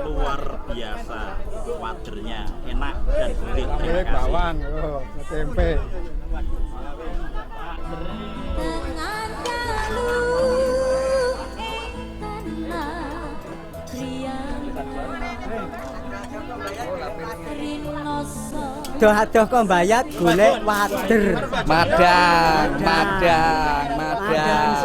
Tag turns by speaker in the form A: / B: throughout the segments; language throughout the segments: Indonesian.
A: Luar biasa, wadernya enak dan gurih. Terima kasih.
B: Bawang, tempe.
C: Doh kok mbayat golek wader.
B: Madang, madang, madang.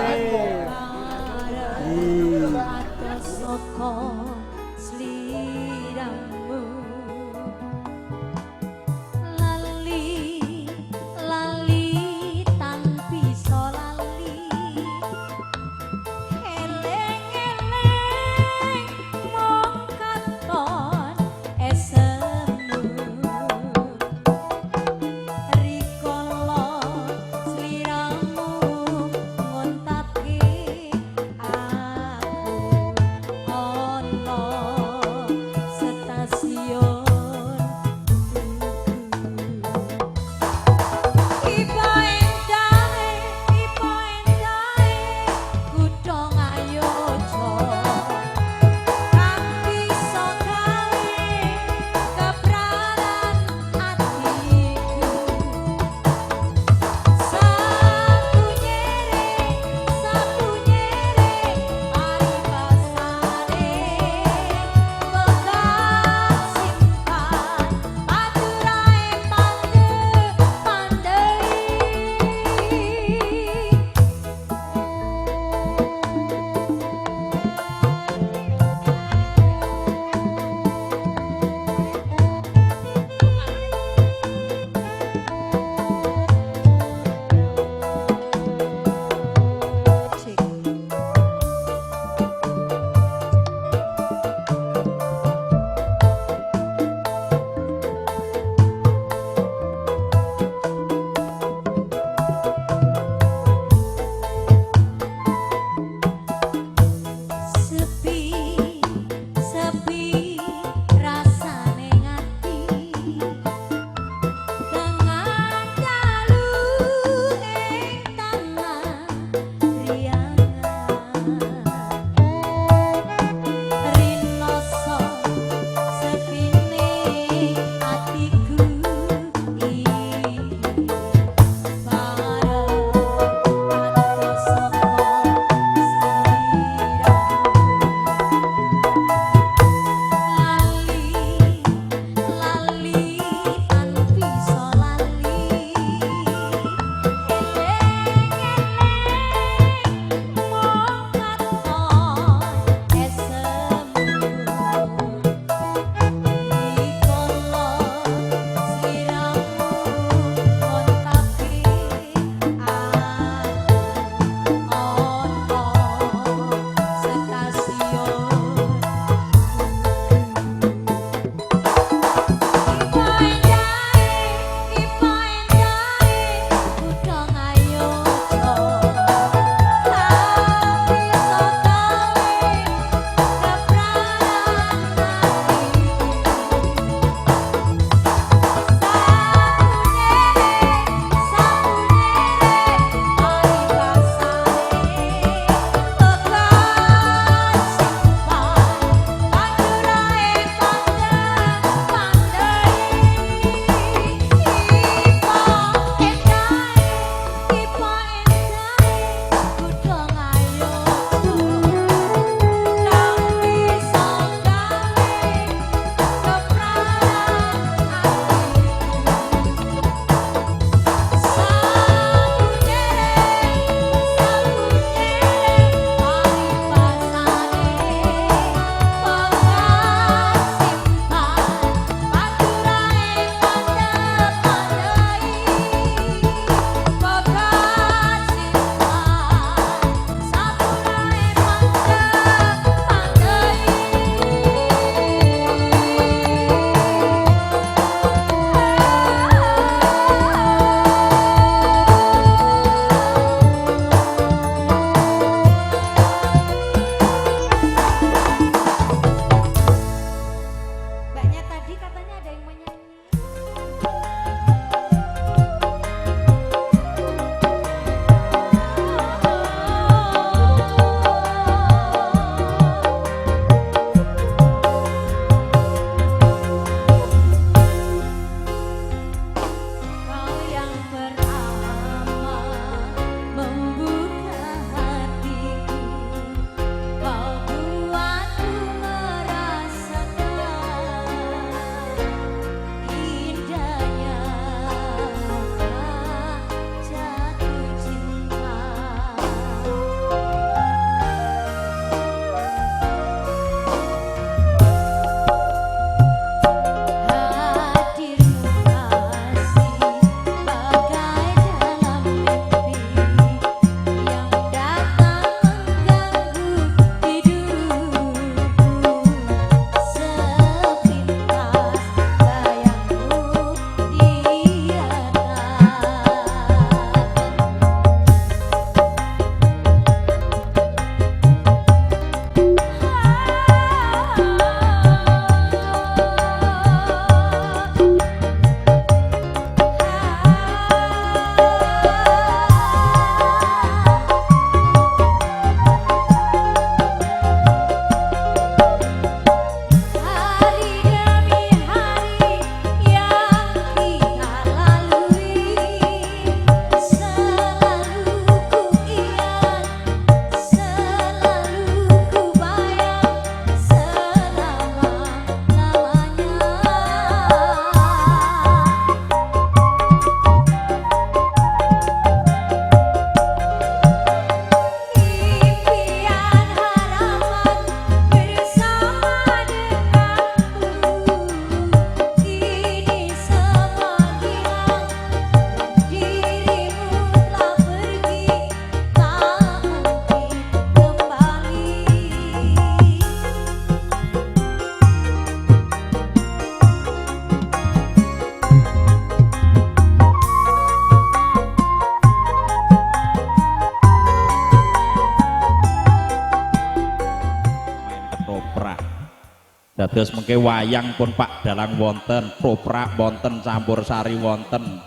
A: Dados mengke wayang pun Pak Dalang wonten, proprak wonten, campur sari wonten,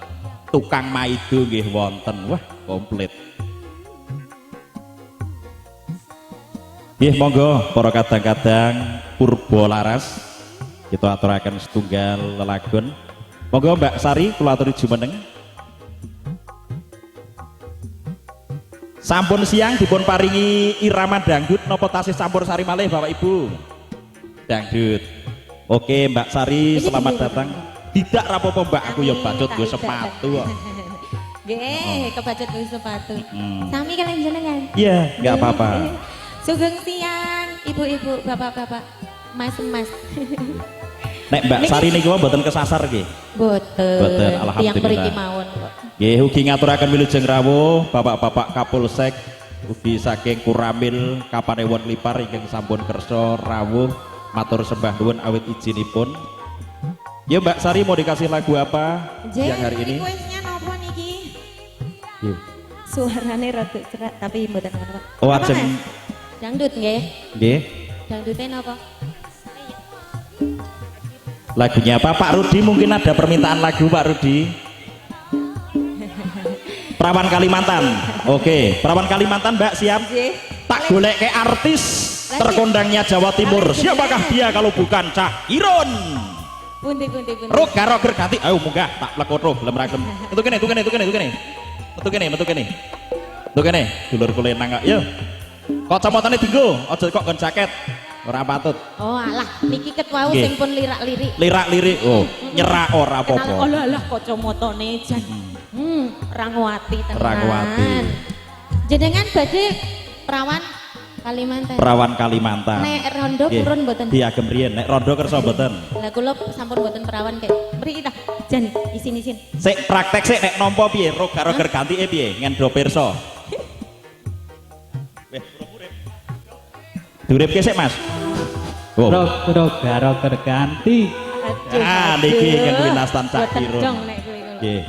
A: tukang maido nggih wonten. Wah, komplit. Nggih monggo para kadang-kadang purba laras kita aturaken setunggal lelagon. Monggo Mbak Sari kula aturi jumeneng. Sampun siang dipun paringi irama dangdut napa tasih campur sari malih Bapak Ibu? Dangdut. Oke Mbak Sari, selamat datang. Tidak rapopo Mbak, aku ya bacot gue sepatu kok.
D: Nggih, kebacut gue sepatu. Sami kalian jenengan.
A: Iya, enggak apa-apa.
D: Sugeng siang, ibu-ibu, bapak-bapak, mas-mas.
A: Nek Mbak Sari niku mboten kesasar nggih. Boten, alhamdulillah.
D: Yang mriki mawon kok.
A: Nggih, ugi ngaturaken wilujeng rawuh Bapak-bapak Kapolsek ugi saking Kuramil Kapanewon Lipar ingkang sampun kersa rawuh matur sembah nuwun awit izinipun. Ya Mbak Sari mau dikasih lagu apa siang hari ini?
D: Requestnya nopo niki?
A: Yuk.
D: Suarane rada cerak tapi mboten apa.
A: Oh,
D: Apa,
A: ajeng.
D: Mas? Dangdut nggih.
A: Nggih.
D: Dangdutnya nopo?
A: Lagunya apa Pak Rudi? Mungkin ada permintaan lagu Pak Rudi. Perawan Kalimantan. Oke, Perawan Kalimantan Mbak siap?
D: Nggih.
A: Tak golek ke artis terkondangnya Jawa Timur. Siapakah dia kalau bukan Cak Iron?
D: Pundi.
A: Roga roger ganti. Ayo munggah tak lekoto lem ragem. Itu kene. Itu kene. Dulur kule nang yo. Kacamatane dinggo, aja kok nggon jaket. Ora patut.
D: Oh alah, niki ket wau
A: Nggih.
D: sing pun lirak-lirik.
A: Lirak-lirik. Oh, nyerak ora apa-apa.
D: Alah kacamatane jan. Rangwati tenan.
A: Rangwati.
D: Jenengan badhe perawan Kalimantan.
A: Perawan Kalimantan.
D: Nek rondo
A: Nggih.
D: purun mboten.
A: Diagem riyen, nek rondo kersa mboten.
D: Lah kula sampun mboten perawan kek. Mriki ta. Jan isin-isin.
A: Sik praktek sik nek nampa piye? Roga-roger gantike piye? Ngendro pirsa. Weh, urip. Duripke sik, Mas. Oh.
C: Roger ganti.
A: Ah, niki ingkang winastan Cak
D: Boten
A: Irun.
D: dong nek kuwi kula.
A: Nggih.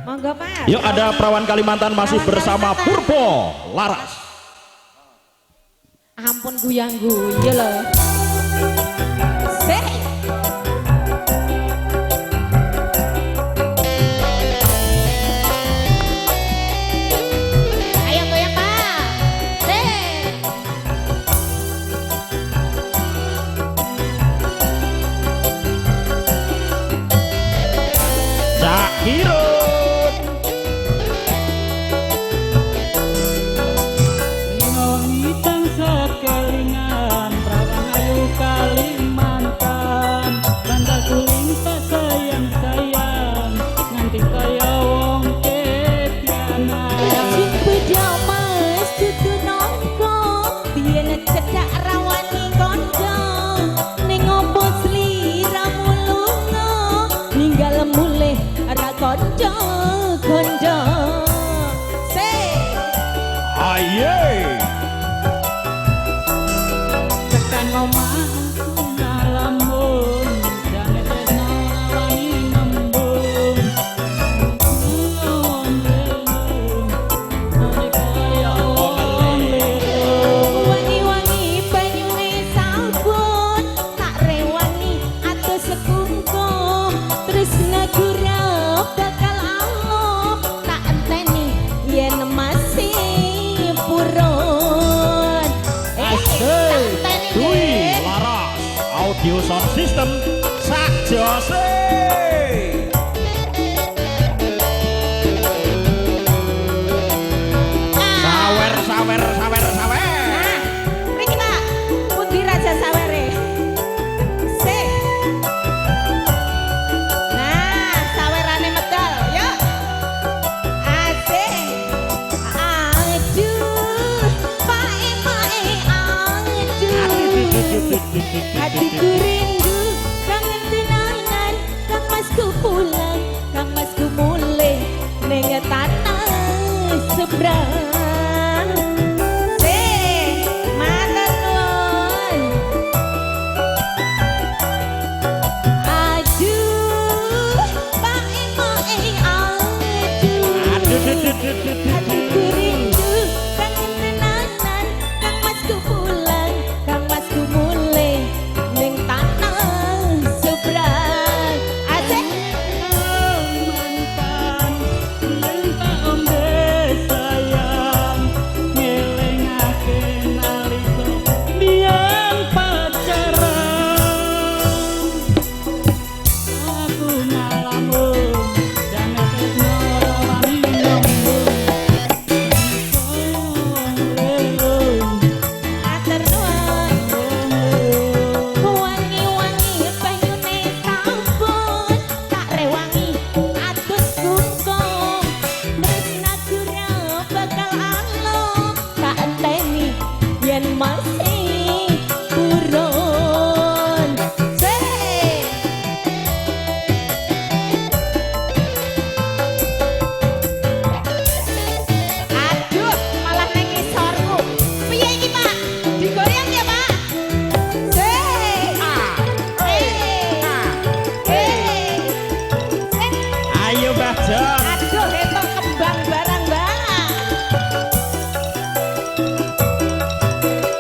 D: Monggo Mas.
A: Yuk ada Perawan Kalimantan masih bersama Purbo Laras.
D: Ampun guyang-guyu lho. Sik. Ayo goyang, Pak. Sik.
A: Cak Irun.
C: Hitam sekelingan perawan ayu Kalimantan. Bandar kuling tak sayang nganti kaya wong ketianan.
D: Sing beda Mas dudu nangka. Biyen cedak rawani kanca. Ning opo sliramu lunga ninggal mulih ra kanca-kanca.
A: Aye.
C: Tekan omahku ngalamun jane tresno rawani nembung.
D: Wangi-wangi banyune sabun tak rewangi atus sekungkum terus ngagura bakal alop tak enteni yen masih purun tak enteni
A: Dwi
D: nggih.
A: Laras Audio Sound System sak jose. Sawer.
D: Nah, mriki Pak, pundi raja sawere? Sik. Nah, sawerane medal, yuk. Asik. Aduh, pae, aduh. Hatiku rindu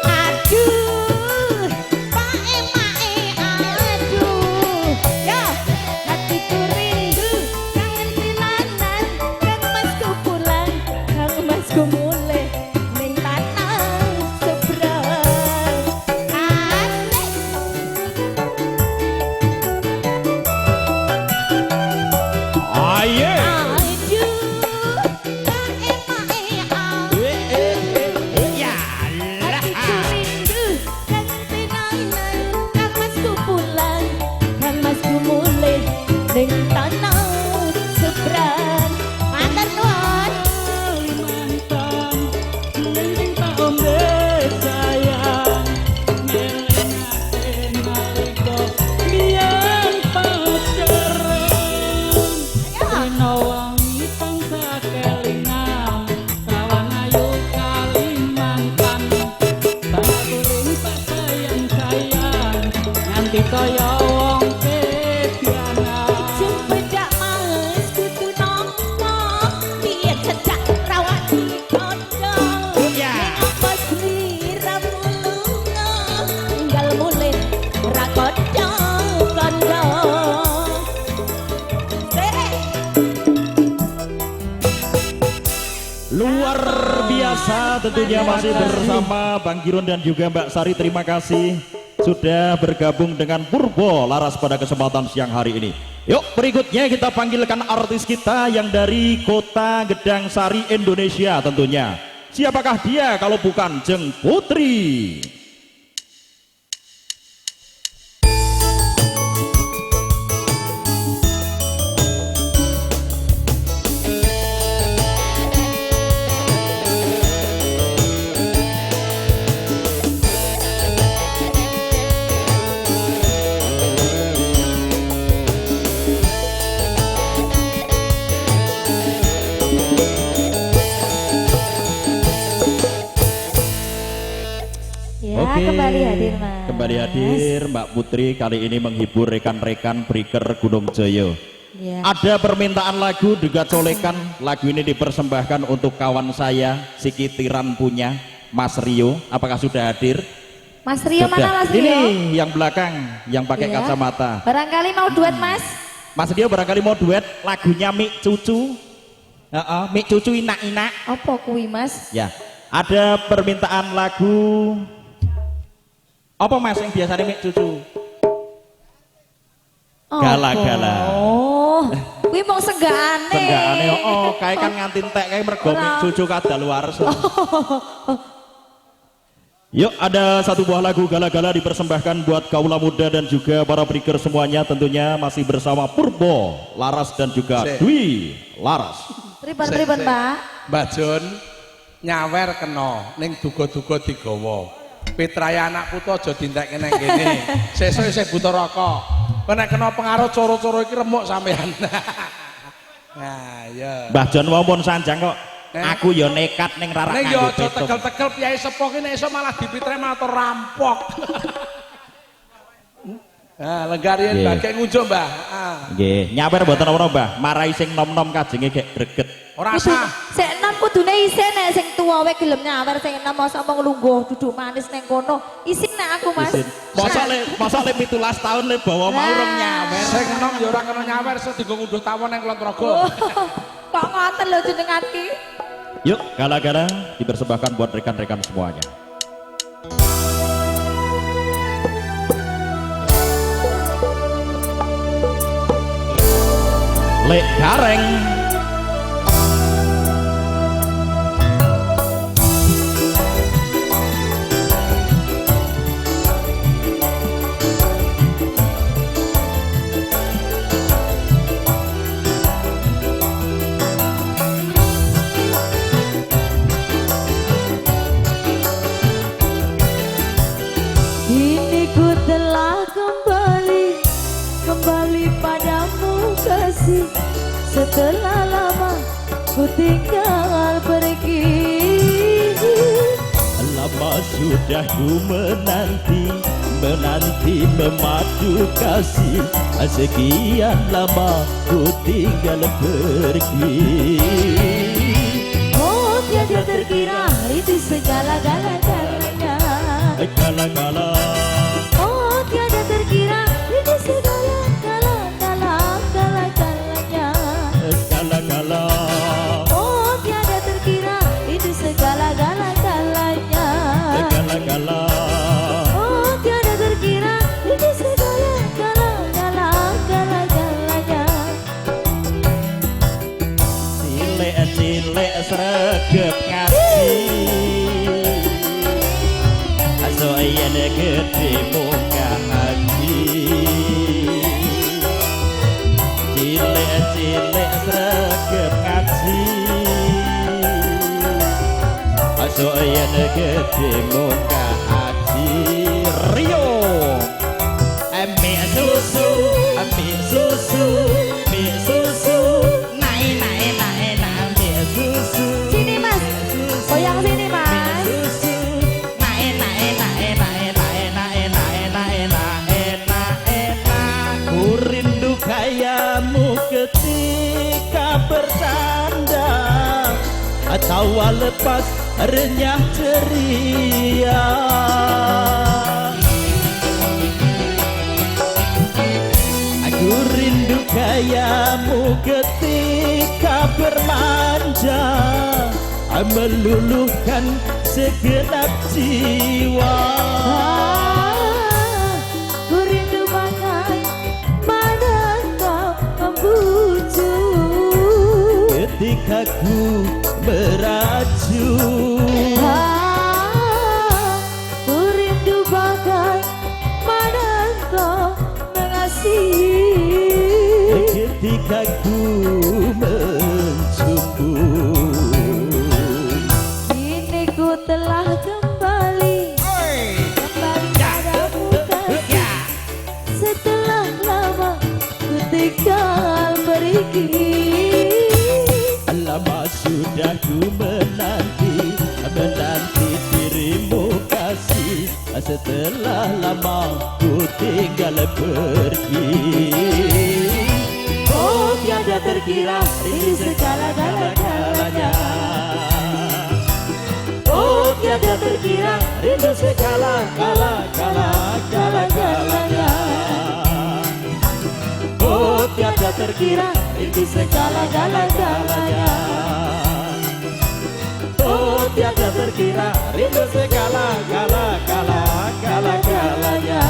D: Aduh, mae aduh. Yo, hatiku rindu kangen tenanan. Kang Masku pulang, Kang Masku mulai ning tanah seberang. Asik.
A: Aye.
D: Aduh, mae aduh.
A: Ya
D: Hatiku rindu kangen tenanan. Kang Masku pulang, Kang Masku mulai ning tanah seberang. Mantan nuwun.
C: Kalimantan Neng tak ombe sayang Ngelingake nalika biyen pacaran Dina wangi tansah kelingan Kawan ayu Kalimantan Tak kuring tak sayang-sayang Nganti kaya wong kedianan
D: Jembedak mas kudu nongko biyen cedak rawak dikondo
A: Ya.
D: apa sliramu lunga tinggal mulih ora kondo Sere.
A: Luar biasa tentunya masih bersama Bang Giron dan juga Mbak Sari. Terima kasih sudah bergabung dengan Purbo Laras pada kesempatan siang hari ini. Yuk berikutnya kita panggilkan artis kita yang dari kota Gedang Sari Indonesia tentunya. Siapakah dia kalau bukan Jeng Putri?
D: Ya, kembali hadir mas.
A: Kembali hadir Mbak Putri, kali ini menghibur rekan-rekan Breaker Gunung Joyo.
D: Ya.
A: Ada permintaan lagu juga colekan. Lagu ini dipersembahkan untuk kawan saya Siki Tiran punya Mas Rio. Apakah sudah hadir?
D: Mas Rio
A: Sudah.
D: mana Mas Rio?
A: Ini yang belakang yang pakai
D: Iya.
A: kacamata.
D: Barangkali mau duet mas?
A: Mas Rio barangkali mau duet lagunya Mik Cucu. Mik Cucu inak-inak.
D: Apa kuwi mas?
A: Ya. Ada permintaan lagu apa mas yang biasanya Mik Cucu? Gala-gala.
D: Oh, kuwi mau senggane.
A: Senggane kae kan nganti entek kae mergo Mik Cucu kadaluwarsa. Yuk ada satu buah lagu Gala-gala dipersembahkan buat kaula muda dan juga para breaker semuanya, tentunya masih bersama Purbo Laras dan juga Dwi Laras.
D: Riban-riban mbak.
B: Mbak Jon nyawer kena ning duga-duga digawa. Pitraya anak putu aja dintekke nang kene. Sesuk isih butuh rokok. Kok nek kena pengaruh coro-coro iki remuk sampean. Nah, ya.
A: Mbah Jon wau pun sanjang kok. Aku ya nekat ning rarak
B: Ning yo
A: kanggo
B: aja
A: petruk.
B: tegel-tegel piyai sepuh ki nek iso malah dipitre malah rampok. Nah, lenggarian
A: Nggih.
B: bagek ngunjuk, Mbah. Ah.
A: Nggih, nyawer mboten ora Mbah, marai sing nom-nom kajenge gek greget.
B: Ora sah.
D: Sik enom kudune isin nek sing tuwa wae gelem nyawer sing enom mosok mung lungguh duduk manis ning kono. Isin nek aku Mas.
A: Isin. Mosok le 17 tahun le bawa mau rong nyawer.
B: Sing enom ya ora kena nyawer, iso dienggo ngunduh tawon nang Kulon Progo.
D: Oh, kok ngoten lho jenengan ki.
A: Yuk, Gala-gala dipersembahkan buat rekan-rekan semuanya. Lek Gareng.
D: Kini ku telah kembali padamu kasih. Setelah lama ku tinggal pergi.
A: Lama sudah ku menanti memadu kasih. Sekian lama ku tinggal pergi.
D: Oh tiada tiada terkira itu segala-galanya.
A: Gala-gala
D: Oh tiada terkira itu segala-galanya.
A: Gala-gala
D: Oh tiada terkira itu segala-galanya.
A: Gala-gala
D: Oh tiada terkira itu segala-galanya.
A: Cilek-cilek sregep kasih Aso yen gede muka haji Cilek-cilek sregep kasih Aso yen gede muka haji Rio Ambil susu Ambil susu Ambil susu Naik naik naik naik Ambil susu
D: Sini mas, goyang sini mas.
A: Susu Naik naik naik naik naik naik naik naik naik naik naik Ku rindu kayamu ketika bercanda Atau lepas renyah ceria Aku rindu kayamu ketika bermanja Meluluhkan segenap jiwa
D: Ku rindu bagai mana kau membujuk.
A: Ketika ku meracun
D: Ku rindu bagai mana kau mengasihi.
A: Ketika ku mencumbu
D: Kini ku telah kembali padamu kasih. Setelah lama ku tinggal pergi.
A: Lama sudah ku menanti dirimu kasih Setelah lama ku tinggal pergi
D: Oh tiada terkira di segala-galanya. Oh tiada terkira rindu segala-galanya. Oh tiada terkira rindu segala-galanya. Oh tiada terkira rindu segala-galanya.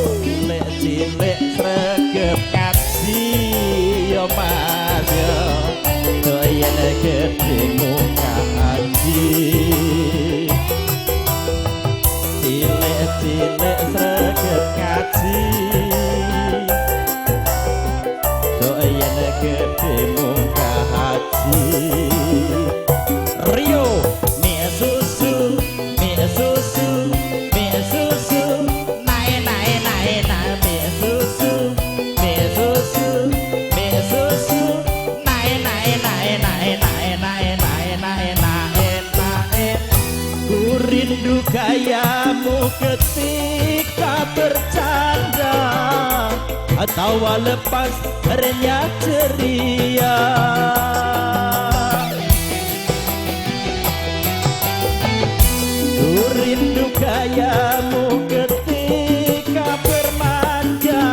A: Cilek-cilek sregep kasih yo mas yo Doyan gede muka haji Cilek-cilek sregep kasih Doyan gede muka haji Rio mie susu mie susu mie susu naik naik naik naik mie susu mie susu mie susu naik naik naik naik naik naik naik naik naik naik Ku rindu kayamu ketika bercanda atau lepas renyah ceria Ku rindu kayamu ketika bermanja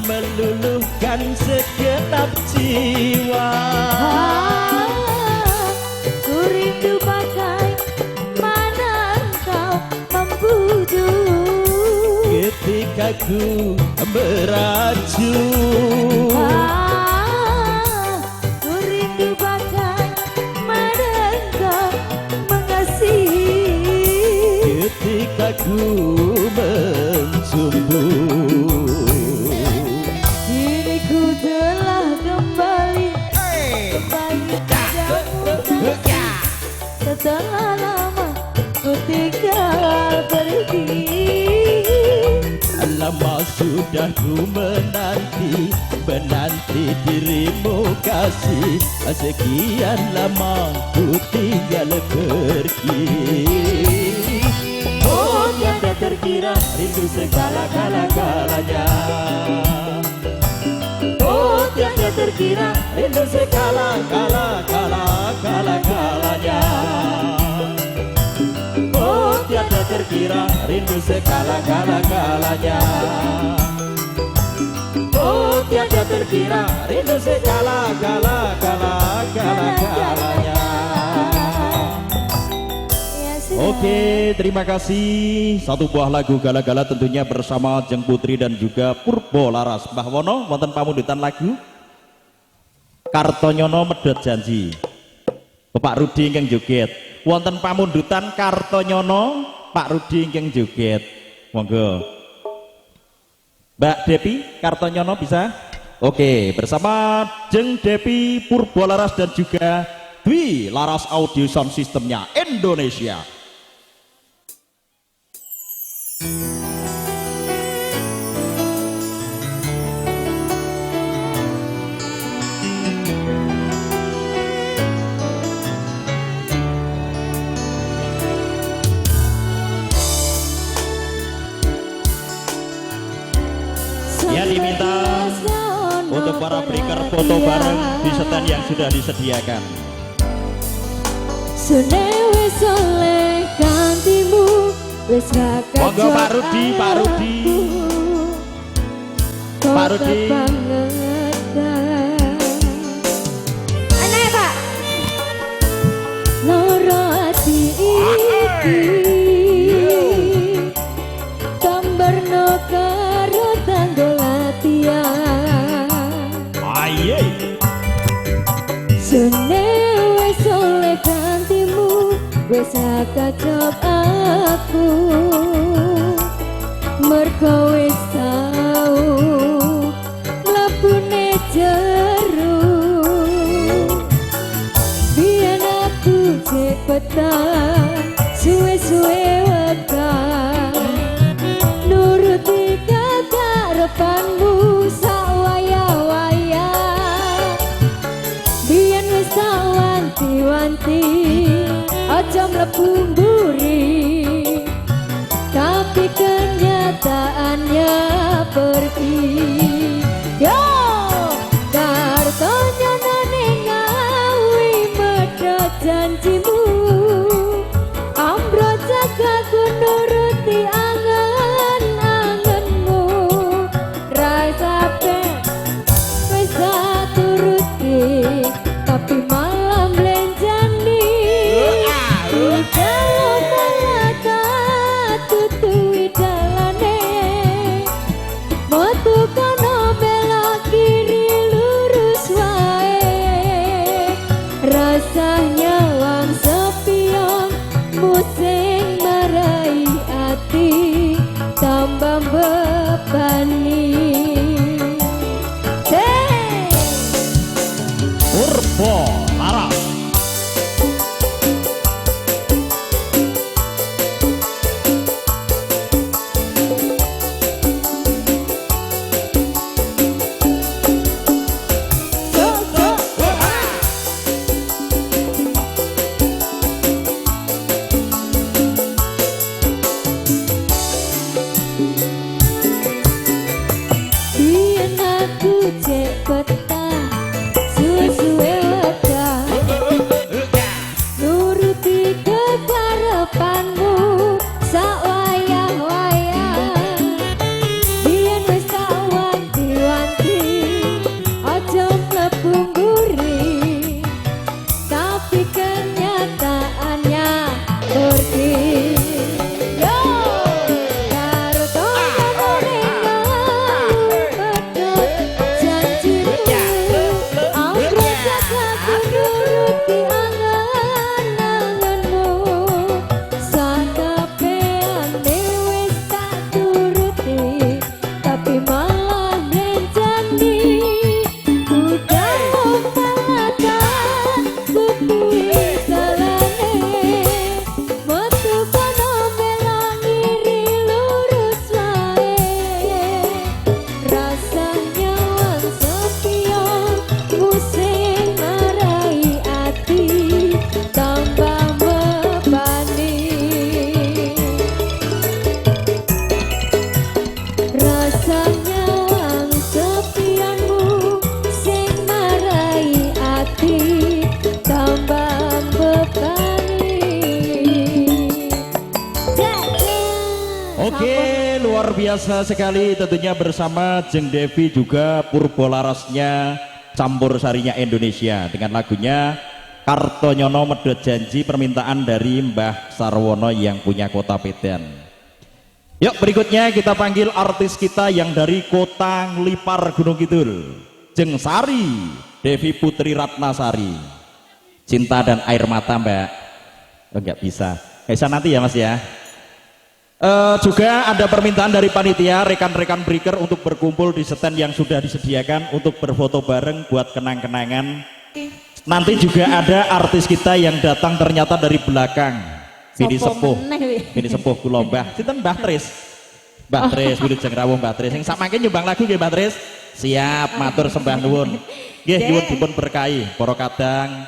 A: meluluhkan segenap jiwa
D: Ku rindu bagai mana kau membujuk.
A: ketika ku meracun
D: Ku rindu bagai mana kau mengasihi.
A: ketika ku mencumbu
D: Kini ku telah kembali padamu kasih. Setelah lama ku tinggal pergi.
A: Lama sudah ku menanti dirimu kasih Sekian lama ku tinggal pergi Oh tiada terkira rindu segala-galanya
C: Oh tiada terkira rindu segala-galanya. Oh tiada terkira rindu segala-galanya. Oh tiada terkira rindu segala-galanya.
A: Oke, terima kasih. Satu buah lagu Gala-Gala tentunya bersama Jeng Putri dan juga Purbo Laras. Mbah Wono, wonten pamundutan lagu Kartonyono Medhot Janji. Bapak Rudi ingkang joget. Wonten pamundutan Kartonyono, Pak Rudi ingkang joget. Monggo. Mbak Depi, Kartonyono bisa? Oke, bersama Jeng Depi, Purbo Laras dan juga Dwi Laras Audio Sound Systemnya Indonesia. Ya diminta untuk para breaker foto bareng di stand yang sudah disediakan.
C: Sunewe soleh kantimu wis gak
A: Monggo Pak Rudi, Pak Rudi. Pak Rudi.
D: Anak Pak.
C: Loro ati iki gambarno karo tanggo latihan.
A: Aye.
C: Sunewe soleh kantimu wis kacop aku mergo wis tau mlebune jeruk. Biyen aku cek petang suwe-suwe wekah nuruti kekarepanmu sawaya-waya. Biyen wis tak wanti-wanti aja mlebu mburi, tapi kenyataannya pergi. Yo, Kartonyono ngawi medhot janjimu, ambrot jagaku nuruti angen-angenmu. Rasape wis turuti, tapi malam lenjani. Kalau malah tak tutui dalane, metu kono belok kiri lurus wae. Rasanya wang sepion musing marai ati tambah bebani.
A: Purbo Laras. Oke, luar biasa sekali tentunya bersama Jeng Devi juga Purbolarasnya campur sarinya Indonesia dengan lagunya Kartonyono Medhot Janji, permintaan dari Mbah Sarwono yang punya Kota Medan. Yuk berikutnya kita panggil artis kita yang dari Kota Nglipar Gunung Kidul, Jeng Sari Devi Putri Ratnasari. Cinta dan air mata Mbak. Oh, enggak bisa. Bisa nanti ya Mas ya. Juga ada permintaan dari panitia rekan-rekan breaker untuk berkumpul di stand yang sudah disediakan untuk berfoto bareng buat kenang-kenangan. Nanti juga ada artis kita yang datang ternyata dari belakang. Bini sepuh kula Mbah. Sinten Mbah Tris. Mbah Tris wilujeng rawuh Mbah Tris. Sing sak mangke nyumbang lagu nggih Mbah Tris. Siap, matur sembah nuwun. Nggih nyuwun dipun berkahi para kadang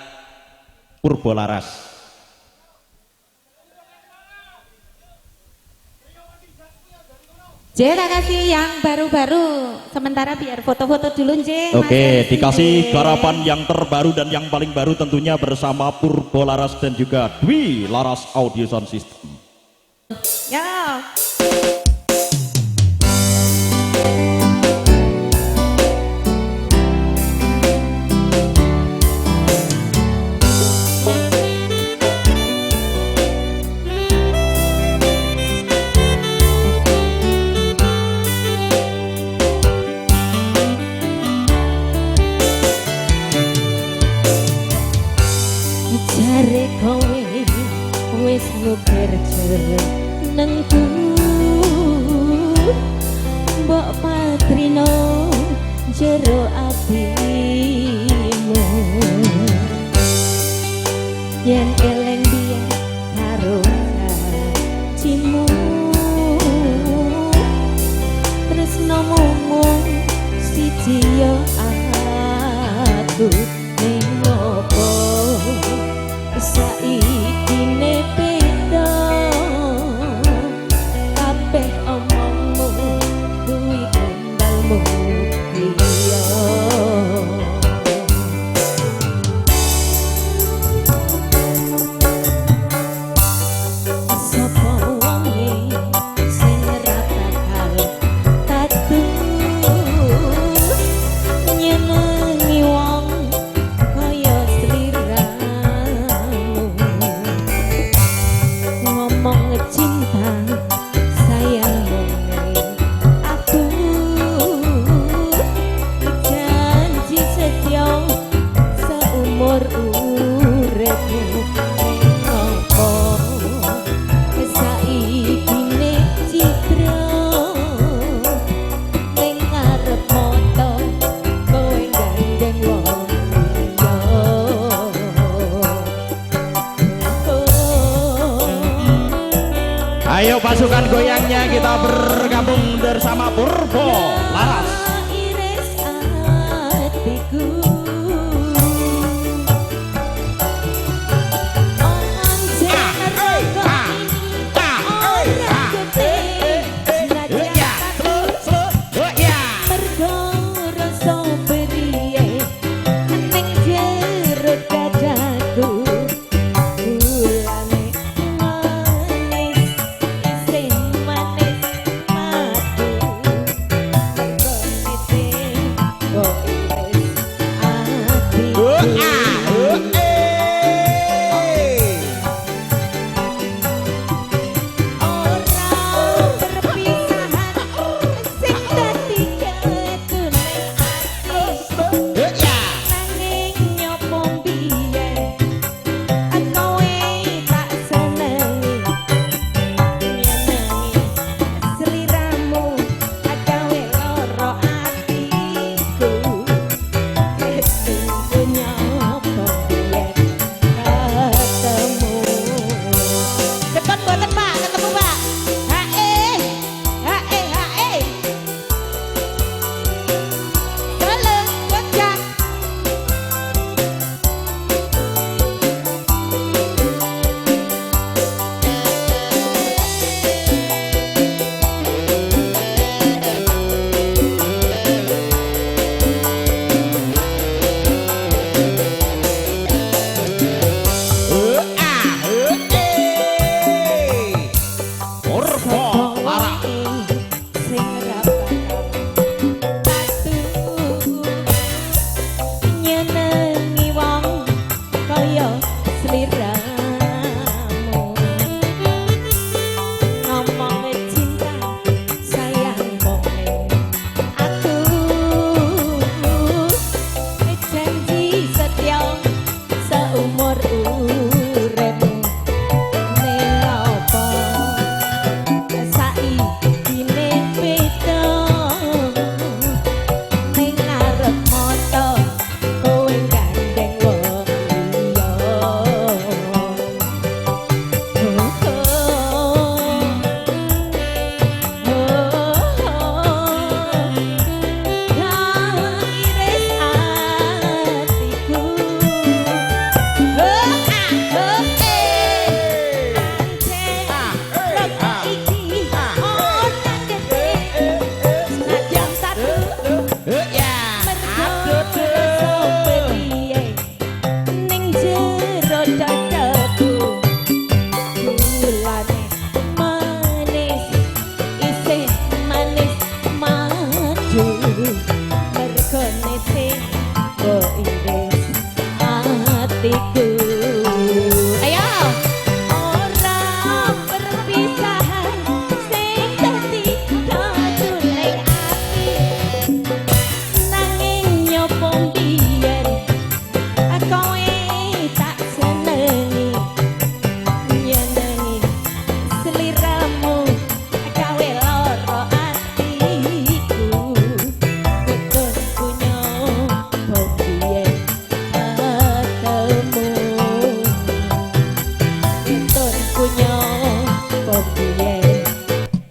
A: Purbolaras.
E: J, kasih yang baru-baru. Sementara biar foto-foto dulu J.
A: Oke, dikasih garapan yang terbaru dan yang paling baru tentunya bersama Purbolaras dan juga Dwi Laras Audio Sound System.
E: Ya.
C: Jare kowe wis ngukerja nengku mbok patrino jero atimu yen eleng dia karo janjimu tresnomu siji yo aku ning opo saiki ne beda kabeh omongmu kuwi gembalmu iya sapa wonge sing ora bakal katus nyenengi wong kaya sliramu ngomong cinta sayang aku janji setia seumur uripku ngopo saiki ne citra ning ngarep moto kowe gandeng wong liya.
A: Ayo pasukan goyangnya kita bergabung bersama Purbolaras.
C: Iris hatiku omongan jener kok ora gede mergo rasa priye ning jero dadaku gulane manis sing manis madu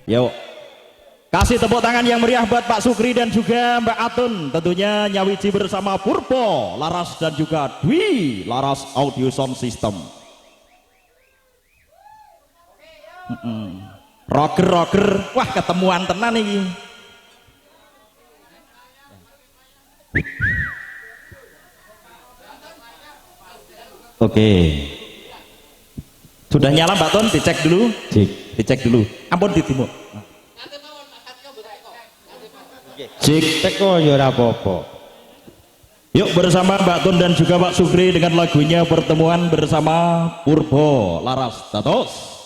A: Yuk. Kasih tepuk tangan yang meriah buat Pak Sukri dan juga Mbak Atun. Tentunya Nyawiji bersama Purpo, Laras dan juga Dwi, Laras Audio Sound System. Roger, wah ketemuan tenan nih. Oke. Sudah nyala Mbak Ton, dicek dulu. Dicek dulu. Ampun ditimu. Cek
F: teko ya ora apa-apa.
A: Yuk bersama Mbak Tun dan juga Pak Sukri dengan lagunya Pertemuan bersama Purbo Laras Tatos.